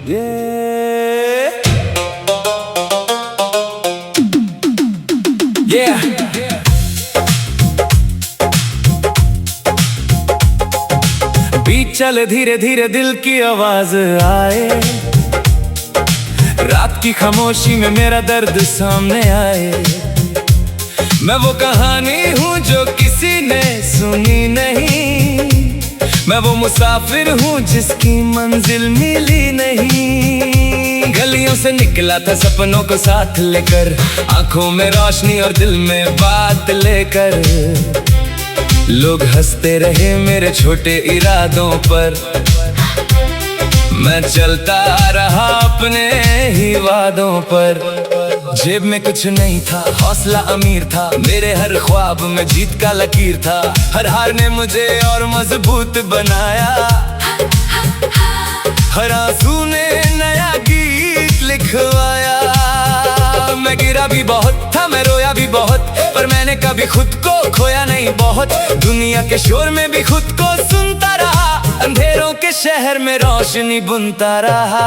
Yeah. Yeah. बीच चले धीरे धीरे दिल की आवाज आए, रात की खामोशी में मेरा दर्द सामने आए। मैं वो कहानी हूँ जो किसी ने सुनी नहीं, मैं वो मुसाफिर हूँ जिसकी मंजिल मिली नहीं। गलियों से निकला था सपनों को साथ लेकर, आंखों में रोशनी और दिल में बात लेकर। लोग हंसते रहे मेरे छोटे इरादों पर, मैं चलता रहा अपने ही वादों पर। जेब में कुछ नहीं था, हौसला अमीर था, मेरे हर ख्वाब में जीत का लकीर था। हर हार ने मुझे और मजबूत बनाया, हर आंसू ने नया गीत लिखवाया। मैं गिरा भी बहुत था, मैं रोया भी बहुत, पर मैंने कभी खुद को खोया नहीं बहुत। दुनिया के शोर में भी खुद को सुनता रहा, अंधेरों के शहर में रोशनी बुनता रहा।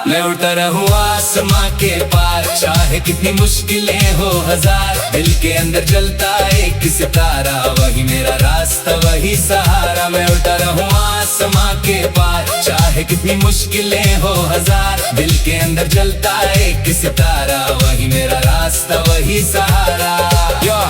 मैं उड़ता रहूं आसमां के पार, चाहे कितनी मुश्किलें हो हजार। दिल के अंदर जलता एक सितारा, वही मेरा रास्ता वही सहारा। मैं उड़ता रहूं आसमां के पार, चाहे कितनी मुश्किलें हो हजार। दिल के अंदर जलता एक सितारा, वही मेरा रास्ता वही सहारा।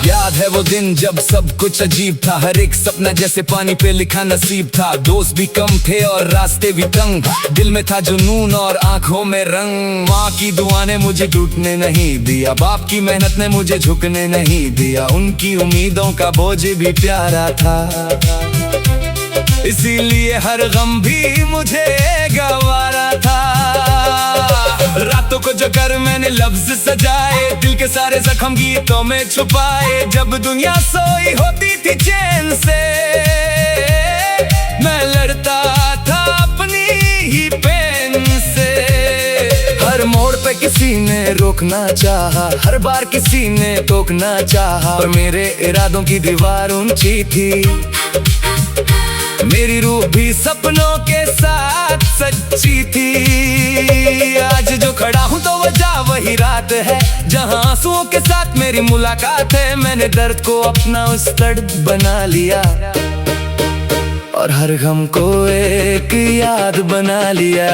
याद है वो दिन जब सब कुछ अजीब था, हर एक सपना जैसे पानी पे लिखा नसीब था। दोस्त भी कम थे और रास्ते भी तंग, दिल में था जुनून और आंखों में रंग। माँ की दुआ ने मुझे टूटने नहीं दिया, बाप की मेहनत ने मुझे झुकने नहीं दिया। उनकी उम्मीदों का बोझ भी प्यारा था, इसीलिए हर गम भी मुझे गवारा था। रातों को जो कर मैंने लफ्ज सजाए, दिल के सारे जख्म गीतों में छुपाए। जब दुनिया सोई होती थी चैन से, मैं लड़ता था अपनी ही पेन से। हर मोड़ पे किसी ने रोकना चाहा, हर बार किसी ने टोकना चाहा, पर मेरे इरादों की दीवार ऊंची थी। मेरी रूह भी सपनों के साथ सच्ची थी। आज जो खड़ा हूँ तो वजह वही रात है, जहाँ आंसुओं के साथ मेरी मुलाकात है। मैंने दर्द को अपना उस्तड़ बना लिया, और हर गम को एक याद बना लिया।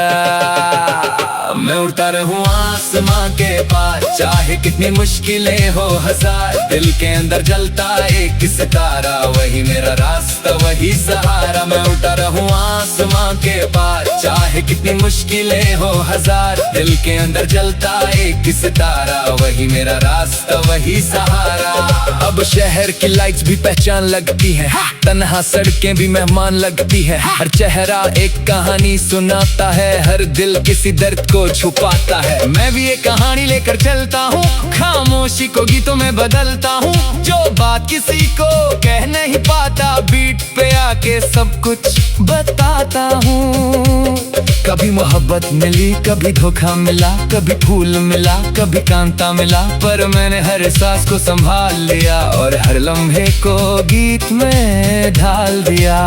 मैं उड़ता रहूं आसमां के पार, चाहे कितनी मुश्किलें हो हजार। दिल के अंदर जलता एक सितारा, वही मेरा रास्ता वही सहारा। मैं उड़ता रहूं आसमां के पार, चाहे कितनी मुश्किलें हो हजार। दिल के अंदर जलता एक सितारा, वही मेरा रास्ता वही सहारा। अब शहर की लाइट्स भी पहचान लगती है, तन्हा सड़कें भी मेहमान लगती है। हर चेहरा एक कहानी सुनाता है, हर दिल किसी दर्द को छुपाता है। मैं भी एक कहानी लेकर चलता हूँ, खामोशी को गीतों में बदलता हूँ। जो बात किसी को कह नहीं पाता, बीट पे आके सब कुछ बताता हूँ। कभी मोहब्बत मिली, कभी धोखा मिला, कभी फूल मिला, कभी कांता मिला, पर मैंने हर एहसास को संभाल लिया, और हर लम्हे को गीत में ढाल दिया।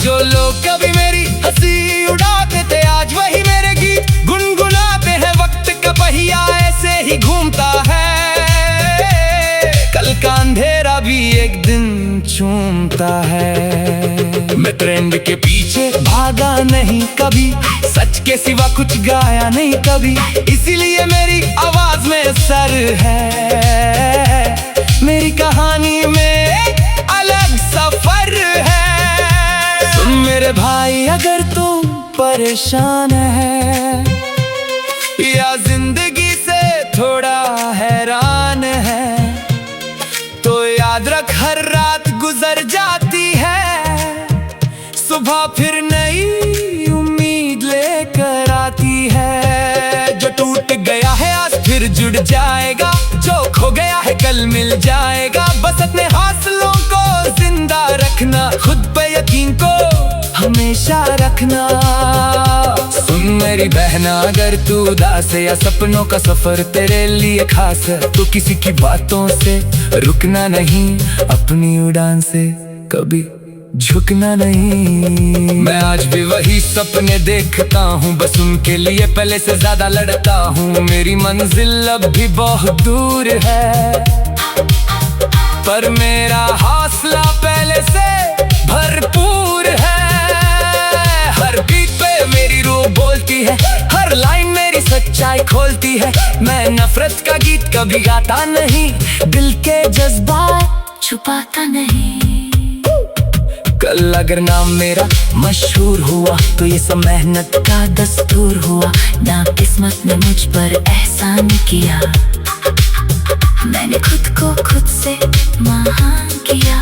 जो लोग कभी मेरी हंसी उड़ाते थे, आज वही मेरे गीत गुनगुनाते हैं। वक्त का पहिया ऐसे ही घूमता है, कल का अंधेरा भी एक दिन चूमता है। मैं ट्रेंड के पीछे भागा नहीं कभी, सच के सिवा कुछ गाया नहीं कभी, इसीलिए मेरी आवाज में सर है। मेरी कहानी में अलग सफर है। सुन मेरे भाई, अगर तुम परेशान है या जिंदगी से थोड़ा हैरान है, तो याद रख हर रात गुजर जाती है, सुबह फिर नई उम्मीद लेकर आती है। जो टूट गया है आज फिर जुड़ जाएगा, जो खो गया है कल मिल जाएगा। बस अपने हौसलों को जिंदा रखना, खुद पे यकीन को हमेशा रखना। सुन मेरी बहना, अगर तू उदास है या सपनों का सफर तेरे लिए खास है, तो किसी की बातों से रुकना नहीं, अपनी उड़ान से कभी झुकना नहीं। मैं आज भी वही सपने देखता हूँ, बस उनके लिए पहले से ज्यादा लड़ता हूँ। मेरी मंजिल अब भी बहुत दूर है, पर मेरा हौसला पहले से भरपूर है। हर बीट पे मेरी रूह बोलती है, हर लाइन मेरी सच्चाई खोलती है। मैं नफरत का गीत कभी गाता नहीं, दिल के जज्बात छुपाता नहीं। कल अगर नाम मेरा मशहूर हुआ तो ये सब मेहनत का दस्तूर हुआ। ना किस्मत ने मुझ पर एहसान किया, मैंने खुद को खुद से महान किया।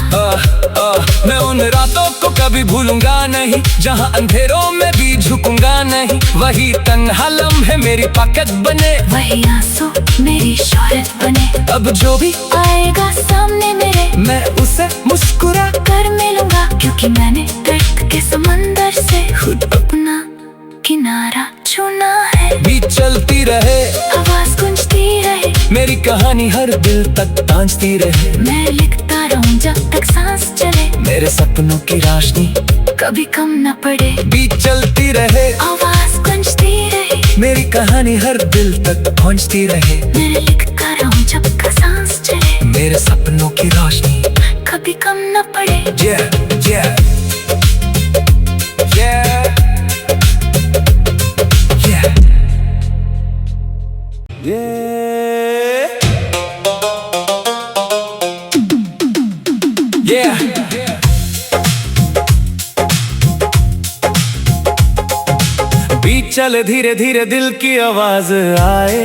मैं उन रातों को कभी भूलूंगा नहीं, जहाँ अंधेरों में भी झुकूंगा नहीं। वही तन्हा लम्हे मेरी ताकत बने, वही आंसू मेरी शोहरत बने। अब जो भी आएगा सामने मेरे, मैं उसे मुस्कुरा कर मिलूंगा, क्योंकि मैंने दर्द के समंदर से खुद अपना किनारा चुना है। बीत चलती रहे, आवाज गूंजती रहे, मेरी कहानी हर दिल तक पहुंचती रहे। मैं लिखता रहूं जब तक सांस चले, मेरे सपनों की रोशनी कभी कम न पड़े। बीत चलती रहे, आवाज गूंजती रहे, मेरी कहानी हर दिल तक पहुंचती रहे। मैं लिखता रहूं जब तक सांस चले, मेरे सपनों की रोशनी कभी कम न पड़े। Yeah, yeah, yeah, yeah, yeah, yeah। बीत चले धीरे धीरे दिल की आवाज आए,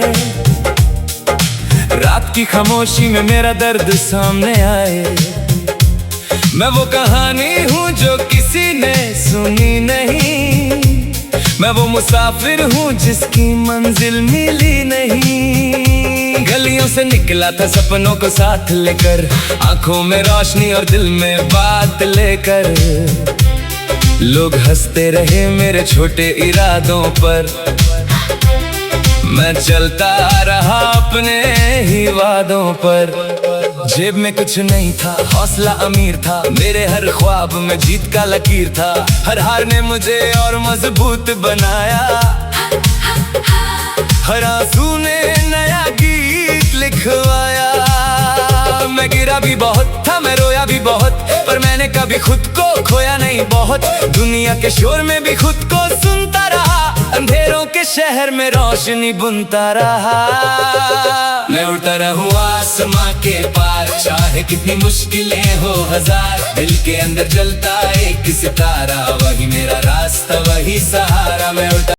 रात की खामोशी में मेरा दर्द सामने आए। मैं वो कहानी हूँ जो किसी ने सुनी नहीं, मैं वो मुसाफिर हूँ जिसकी मंजिल मिली नहीं। गलियों से निकला था सपनों को साथ लेकर, आंखों में रोशनी और दिल में बात लेकर। लोग हंसते रहे मेरे छोटे इरादों पर, मैं चलता रहा अपने ही वादों पर। जेब में कुछ नहीं था, हौसला अमीर था, मेरे हर ख्वाब में जीत का लकीर था। हर हार ने मुझे और मजबूत बनाया, हर आंसू ने नया गीत लिखवाया। मैं गिरा भी बहुत था, मैं रोया भी बहुत, पर मैंने कभी खुद को खोया नहीं बहुत। दुनिया के शोर में भी खुद को सुनता रहा, अंधेरों के शहर में रोशनी बुनता रहा। मैं उड़ता रहूं आसमां के पार, चाहे कितनी मुश्किलें हो हजार। दिल के अंदर जलता एक सितारा, वही मेरा रास्ता वही सहारा। मैं उड़ता